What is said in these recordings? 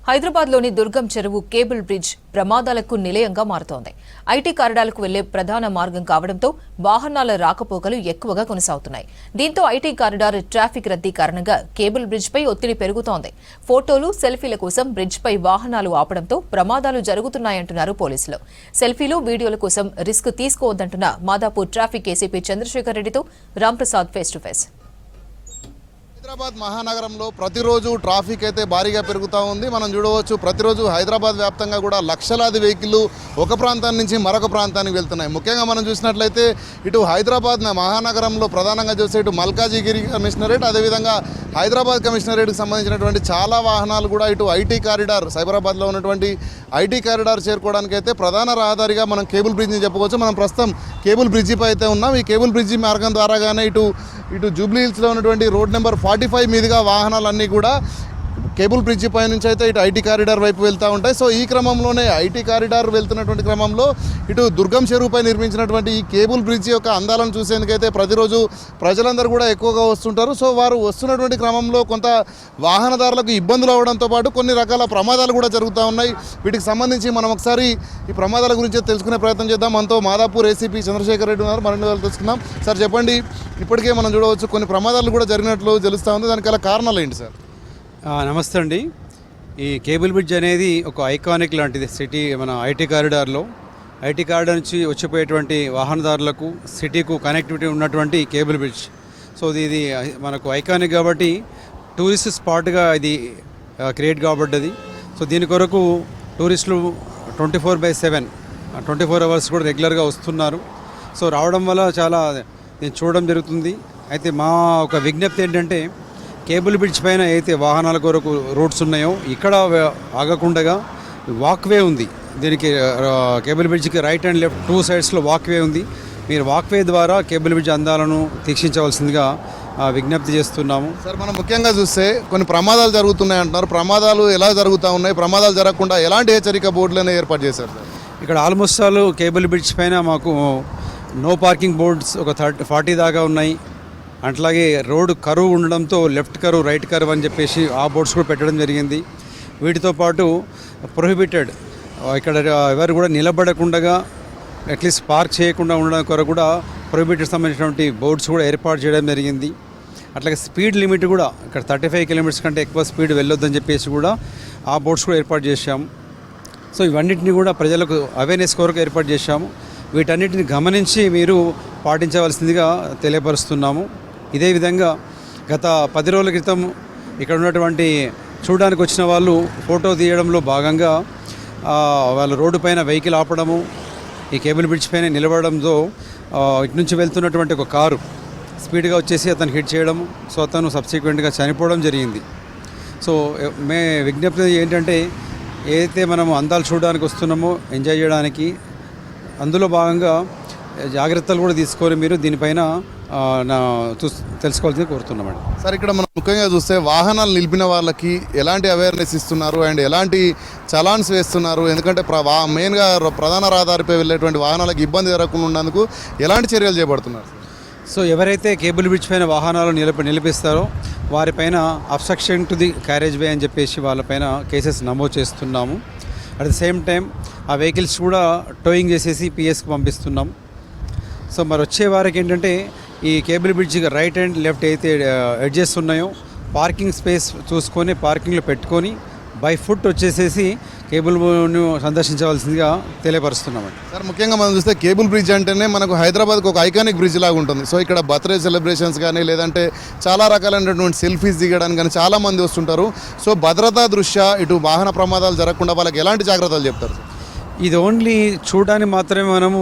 హైదరాబాద్లోని దుర్గం చెరువు cable bridge ప్రమాదాలకు నిలయంగా మారుతోంది. ఐటీ కారిడార్లకు వెళ్లే ప్రధాన మార్గం కావడంతో వాహనాల రాకపోకలు ఎక్కువగా కొనసాగుతున్నాయి. దీంతో ఐటీ కారిడార్ ట్రాఫిక్ రద్దీ కారణంగా కేబుల్ బ్రిడ్జ్పై ఒత్తిడి పెరుగుతోంది. ఫోటోలు, సెల్ఫీల కోసం బ్రిడ్జ్పై వాహనాలు ఆపడంతో ప్రమాదాలు జరుగుతున్నాయంటున్నారు పోలీసులు. సెల్ఫీలు, వీడియోల కోసం రిస్క్ తీసుకోవద్దంటున్న మాదాపూర్ ట్రాఫిక్ ఏసీపీ చంద్రశేఖర్ రెడ్డితో Ramprasad face to face. Hyderabad మహానగరంలో ప్రతిరోజు ట్రాఫిక్ అయితే భారీగా పెరుగుతూ ఉంది. మనం చూడవచ్చు ప్రతిరోజు హైదరాబాద్ వ్యాప్తంగా కూడా లక్షలాది వెహికల్లు ఒక ప్రాంతం నుంచి మరొక ప్రాంతానికి వెళ్తున్నాయి. ముఖ్యంగా మనం చూసినట్లయితే ఇటు హైదరాబాద్ మహానగరంలో ప్రధానంగా చూస్తే ఇటు మల్కాజిగిరి కమిషనరేట్, అదేవిధంగా హైదరాబాద్ కమిషనరేట్కి సంబంధించినటువంటి చాలా వాహనాలు కూడా ఇటు ఐటీ కారిడార్, సైబరాబాద్లో ఉన్నటువంటి ఐటీ కారిడార్ చేరుకోవడానికి అయితే ప్రధాన రహదారిగా మనం కేబుల్ బ్రిడ్జ్ని చెప్పుకోవచ్చు. మనం ప్రస్తుతం కేబుల్ బ్రిడ్జిపై అయితే ఉన్నాం. ఈ కేబుల్ బ్రిడ్జి మార్గం ద్వారాగానే ఇటు జూబ్లీ హిల్స్లో ఉన్నటువంటి రోడ్ నెంబర్ 45 మీదుగా వాహనాలన్నీ కూడా కేబుల్ బ్రిడ్జి పై నుంచి అయితే ఇటు ఐటీ కారిడార్ వైపు వెళ్తూ ఉంటాయి. సో ఈ క్రమంలోనే ఐటీ కారిడార్ వెళ్తున్నటువంటి క్రమంలో ఇటు దుర్గం చెరువుపై నిర్మించినటువంటి ఈ కేబుల్ బ్రిడ్జి యొక్క అందాలను చూసేందుకైతే ప్రతిరోజు ప్రజలందరూ కూడా ఎక్కువగా వస్తుంటారు. సో వారు వస్తున్నటువంటి క్రమంలో కొంత వాహనదారులకు ఇబ్బందులు అవడంతో పాటు కొన్ని రకాల ప్రమాదాలు కూడా జరుగుతూ ఉన్నాయి. వీటికి సంబంధించి మనం ఒకసారి ఈ ప్రమాదాల గురించి తెలుసుకునే ప్రయత్నం చేద్దాం. మనతో మాదాపూర్ ఏసీపీ చంద్రశేఖర్ రెడ్డి ఉన్నారు. మరిన్ని వివరాలు తెలుసుకుందాం. సార్ చెప్పండి, ఇప్పటికే మనం చూడవచ్చు కొన్ని ప్రమాదాలు కూడా జరిగినట్లు తెలుస్తూ ఉంది. దానికి గల కారణాలు ఏంటి సార్? నమస్తే అండి. ఈ కేబుల్ బ్రిడ్జ్ అనేది ఒక ఐకానిక్ లాంటిది సిటీ మన ఐటీ కారిడార్ నుంచి వచ్చిపోయేటువంటి వాహనదారులకు సిటీకు కనెక్టివిటీ ఉన్నటువంటి కేబుల్ బ్రిడ్జ్. సో ఇది మనకు ఐకానిక్ కాబట్టి టూరిస్ట్ స్పాట్గా ఇది క్రియేట్ కాబడ్డది. సో దీని కొరకు టూరిస్టులు 24/7 24 అవర్స్ కూడా రెగ్యులర్గా వస్తున్నారు. సో రావడం వల్ల చాలా నేను చూడడం జరుగుతుంది. అయితే మా ఒక విజ్ఞప్తి ఏంటంటే కేబుల్ బ్రిడ్జ్ పైన అయితే వాహనాల కొరకు రోడ్స్ ఉన్నాయో ఇక్కడ ఆగకుండా వాక్వే ఉంది. దీనికి కేబుల్ బ్రిడ్జ్కి రైట్ అండ్ లెఫ్ట్ 2 సైడ్స్లో వాక్వే ఉంది. మీరు వాక్వే ద్వారా కేబుల్ బ్రిడ్జ్ అందాలను తీక్షించవలసిందిగా విజ్ఞప్తి చేస్తున్నాము. సార్, మనం ముఖ్యంగా చూస్తే కొన్ని ప్రమాదాలు జరుగుతున్నాయి అంటున్నారు. ప్రమాదాలు ఎలా జరుగుతూ ఉన్నాయి? ప్రమాదాలు జరగకుండా ఎలాంటి హెచ్చరిక బోర్డులను ఏర్పాటు చేశారు సార్? ఇక్కడ ఆల్మోస్ట్ ఆల్ కేబుల్ బ్రిడ్జ్ పైన మాకు నో పార్కింగ్ బోర్డ్స్ ఒక 40 దాకా ఉన్నాయి. అట్లాగే రోడ్డు కరువు ఉండడంతో లెఫ్ట్ కరువు, రైట్ కరువు అని చెప్పేసి ఆ బోర్డ్స్ కూడా పెట్టడం జరిగింది. వీటితో పాటు ప్రొహిబిటెడ్, ఇక్కడ ఎవరు కూడా నిలబడకుండా అట్లీస్ట్ పార్క్ చేయకుండా ఉండడం కొరకు కూడా ప్రొహిబిటెడ్ సంబంధించినటువంటి బోర్డ్స్ కూడా ఏర్పాటు చేయడం జరిగింది. అట్లాగే స్పీడ్ లిమిట్ కూడా ఇక్కడ 35 కిలోమీటర్స్ కంటే ఎక్కువ స్పీడ్ వెళ్ళొద్దని చెప్పేసి కూడా ఆ బోర్డ్స్ కూడా ఏర్పాటు చేశాము. సో ఇవన్నిటిని కూడా ప్రజలకు అవేర్నెస్ కొరకు ఏర్పాటు చేశాము. వీటన్నిటిని గమనించి మీరు పాటించవలసిందిగా తెలియపరుస్తున్నాము. ఇదే విధంగా గత 10 రోజుల క్రితం ఇక్కడ ఉన్నటువంటి చూడడానికి వచ్చిన వాళ్ళు ఫోటో తీయడంలో భాగంగా వాళ్ళు రోడ్డు పైన వెహికల్ ఆపడము, ఈ కేబుల్ బ్రిడ్జ్ పైన నిలబడడంతో ఇటు నుంచి వెళ్తున్నటువంటి ఒక కారు స్పీడ్గా వచ్చేసి అతను హిట్ చేయడము. సో అతను సబ్సిక్వెంట్గా చనిపోవడం జరిగింది. సో విజ్ఞప్తి ఏంటంటే ఏదైతే మనం అందాలు చూడడానికి వస్తున్నామో, ఎంజాయ్ చేయడానికి, అందులో భాగంగా జాగ్రత్తలు కూడా తీసుకొని మీరు దీనిపైన తెలుసుకోవాల్సింది కోరుతున్నామండి. సార్, ఇక్కడ మనం ముఖ్యంగా చూస్తే వాహనాలు నిలిపిన వాళ్ళకి ఎలాంటి అవేర్నెస్ ఇస్తున్నారు అండ్ ఎలాంటి చలాన్స్ వేస్తున్నారు? ఎందుకంటే మెయిన్గా ప్రధాన రహదారిపై వెళ్ళేటువంటి వాహనాలకు ఇబ్బంది జరగకుండా ఉన్నందుకు ఎలాంటి చర్యలు చేపడుతున్నారు? సో ఎవరైతే కేబుల్ బ్రిడ్జ్ పైన వాహనాలు నిలిపిస్తారో వారిపైన obstruction to the carriageway అని చెప్పేసి వాళ్ళపైన కేసెస్ నమోదు చేస్తున్నాము. అట్ ద సేమ్ టైం ఆ వెహికల్స్ కూడా టోయింగ్ చేసేసి పిఎస్కి పంపిస్తున్నాం. సో మరి వచ్చే వారికి ఏంటంటే ఈ కేబుల్ బ్రిడ్జ్కి రైట్ అండ్ లెఫ్ట్ అయితే ఎడ్జెస్ ఉన్నాయో పార్కింగ్ స్పేస్ చూసుకొని పార్కింగ్లో పెట్టుకొని బై ఫుట్ వచ్చేసేసి కేబుల్ను సందర్శించవలసిందిగా తెలియపరుస్తున్నామండి. సార్, ముఖ్యంగా మనం చూస్తే కేబుల్ బ్రిడ్జ్ అంటేనే మనకు హైదరాబాద్కి ఒక ఐకానిక్ బ్రిడ్జ్ లాగా ఉంటుంది. సో ఇక్కడ బర్త్డే సెలబ్రేషన్స్ కానీ లేదంటే చాలా రకాలైనటువంటి సెల్ఫీస్ దిగడానికి కానీ చాలామంది వస్తుంటారు. సో భద్రతా దృష్ట్యా ఇటు వాహన ప్రమాదాలు జరగకుండా వాళ్ళకి ఎలాంటి జాగ్రత్తలు చెప్తారు? ఇది ఓన్లీ చూడడానికి మాత్రమే మనము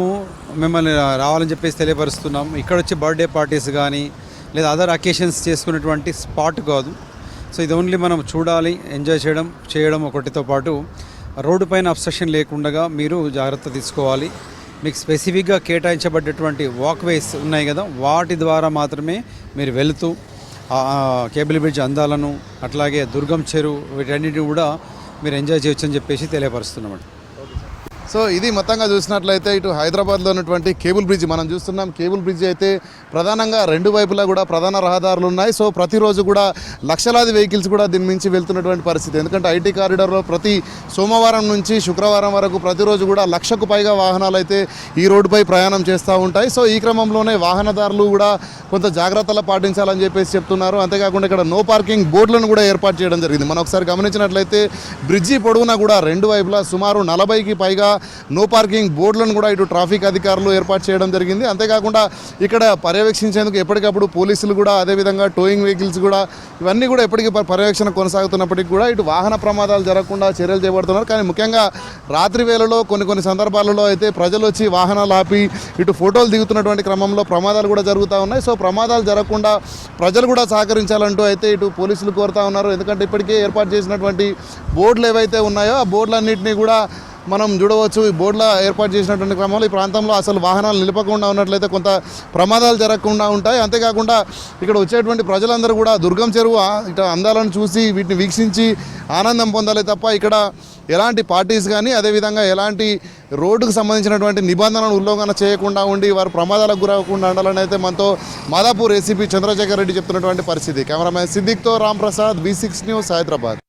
మిమ్మల్ని రావాలని చెప్పేసి తెలియపరుస్తున్నాం. ఇక్కడ వచ్చి బర్త్డే పార్టీస్ కానీ లేదా అదర్ అకేషన్స్ చేసుకునేటువంటి స్పాట్ కాదు. సో ఇది ఓన్లీ మనం చూడాలి, ఎంజాయ్ చేయడం ఒకటితో పాటు రోడ్డు పైన అబ్స్ట్రక్షన్ లేకుండా మీరు జాగ్రత్త తీసుకోవాలి. మీకు స్పెసిఫిక్గా కేటాయించబడ్డటువంటి వాక్వేస్ ఉన్నాయి కదా, వాటి ద్వారా మాత్రమే మీరు వెళుతూ కేబుల్ బ్రిడ్జ్ అందాలను అట్లాగే దుర్గం చెరువు వీటన్నిటిని కూడా మీరు ఎంజాయ్ చేయొచ్చు అని చెప్పేసి తెలియపరుస్తున్నామండి. సో ఇది మొత్తంగా చూసినట్లయితే ఇటు హైదరాబాద్లో ఉన్నటువంటి కేబుల్ బ్రిడ్జ్ మనం చూస్తున్నాం. కేబుల్ బ్రిడ్జ్ అయితే ప్రధానంగా రెండు వైపులా కూడా ప్రధాన రహదారులు ఉన్నాయి. సో ప్రతిరోజు కూడా లక్షలాది వెహికల్స్ కూడా దీని నుంచి వెళ్తున్నటువంటి పరిస్థితి. ఎందుకంటే ఐటీ కారిడార్లో ప్రతి సోమవారం నుంచి శుక్రవారం వరకు ప్రతిరోజు కూడా 1,00,000కు పైగా వాహనాలు అయితే ఈ రోడ్డుపై ప్రయాణం చేస్తూ ఉంటాయి. సో ఈ క్రమంలోనే వాహనదారులు కూడా కొంత జాగ్రత్తలు పాటించాలని చెప్పేసి చెప్తున్నారు. అంతేకాకుండా ఇక్కడ నో పార్కింగ్ బోర్డులను కూడా ఏర్పాటు చేయడం జరిగింది. మనం ఒకసారి గమనించినట్లయితే బ్రిడ్జి పొడవునా కూడా రెండు వైపులా సుమారు 40కి పైగా నో పార్కింగ్ బోర్డులను కూడా ఇటు ట్రాఫిక్ అధికారులు ఏర్పాటు చేయడం జరిగింది. అంతేకాకుండా ఇక్కడ పర్యవేక్షించేందుకు ఎప్పటికప్పుడు పోలీసులు కూడా, అదేవిధంగా టోయింగ్ వెహికల్స్ కూడా, ఇవన్నీ కూడా ఎప్పటికీ పర్యవేక్షణ కొనసాగుతున్నప్పటికీ కూడా ఇటు వాహన ప్రమాదాలు జరగకుండా చర్యలు చేపడుతున్నారు. కానీ ముఖ్యంగా రాత్రి వేళలో కొన్ని సందర్భాలలో అయితే ప్రజలు వచ్చి వాహనాలు ఆపి ఇటు ఫోటోలు దిగుతున్నటువంటి క్రమంలో ప్రమాదాలు కూడా జరుగుతూ ఉన్నాయి. సో ప్రమాదాలు జరగకుండా ప్రజలు కూడా సహకరించాలంటూ అయితే ఇటు పోలీసులు కోరుతా ఉన్నారు. ఎందుకంటే ఇప్పటికే ఏర్పాటు చేసినటువంటి బోర్డులు ఏవైతే ఉన్నాయో ఆ బోర్డులన్నింటినీ కూడా మనం చూడవచ్చు. ఈ బోర్డుల ఏర్పాటు చేసినటువంటి క్రమంలో ఈ ప్రాంతంలో అసలు వాహనాలు నిలపకుండా ఉన్నట్లయితే కొంత ప్రమాదాలు జరగకుండా ఉంటాయి. అంతేకాకుండా ఇక్కడ వచ్చేటువంటి ప్రజలందరూ కూడా దుర్గం చెరువు ఇటు అందాలను చూసి వీటిని వీక్షించి ఆనందం పొందాలి తప్ప ఇక్కడ ఎలాంటి పార్టీస్ కానీ, అదేవిధంగా ఎలాంటి రోడ్డుకు సంబంధించినటువంటి నిబంధనలను ఉల్లంఘన చేయకుండా ఉండి వారు ప్రమాదాలకు గురవకుండా ఉండాలని అయితే మనతో మాదాపూర్ ఏసీపీ చంద్రశేఖర్ రెడ్డి చెప్తున్నటువంటి పరిస్థితి. కెమెరామెన్ సిద్దిక్తో రామ్ ప్రసాద్, V6 న్యూస్, హైదరాబాద్.